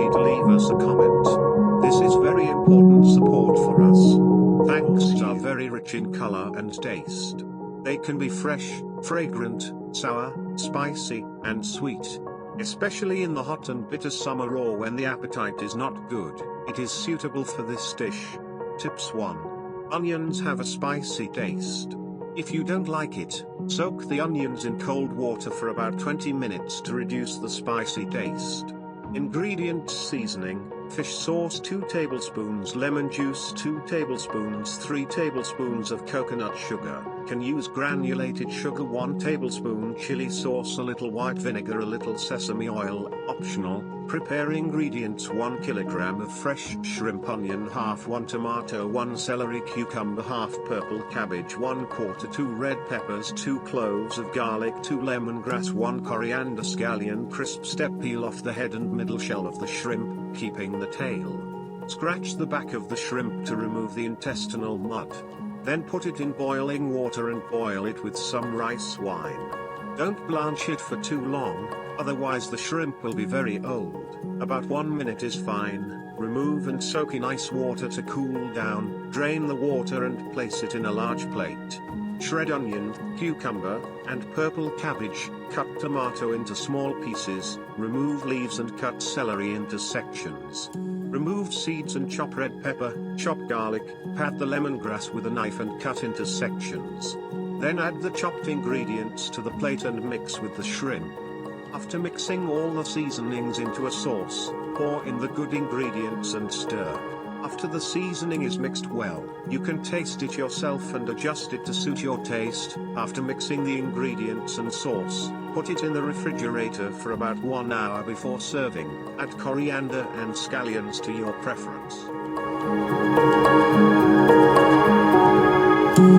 free to leave us a comment. This is very important support for us. Thanks are very rich in color and taste. They can be fresh, fragrant, sour, spicy, and sweet. Especially in the hot and bitter summer or when the appetite is not good, it is suitable for this dish. Tips 1. Onions have a spicy taste. If you don't like it, soak the onions in cold water for about 20 minutes to reduce the spicy taste. Ingredients: seasoning, fish sauce 2 tablespoons, lemon juice 2 tablespoons, 3 tablespoons of coconut sugar, can use granulated sugar 1 tablespoon, chili sauce, a little white vinegar, a little sesame oil, optional. Prepare ingredients: 1 kilogram of fresh shrimp, onion half, 1 tomato, 1 celery, cucumber half, purple cabbage 1/4, 2 red peppers, 2 cloves of garlic, 2 lemongrass, 1 coriander, scallion crisp. Step: peel off the head and middle shell of the shrimp, keeping the tail. Scratch the back of the shrimp to remove the intestinal mud. Then put it in boiling water and boil it with some rice wine. Don't blanch it for too long, otherwise the shrimp will be very old. About 1 minute is fine. Remove and soak in ice water to cool down. Drain the water and place it in a large plate. Shred onion, cucumber, and purple cabbage. Cut tomato into small pieces. Remove leaves and cut celery into sections. Remove seeds and chop red pepper. Chop garlic. Pat the lemongrass with a knife and cut into sections. Then add the chopped ingredients to the plate and mix with the shrimp. After mixing all the seasonings into a sauce, pour in the good ingredients and stir. After the seasoning is mixed well, you can taste it yourself and adjust it to suit your taste. After mixing the ingredients and sauce, put it in the refrigerator for about 1 hour before serving. Add coriander and scallions to your preference.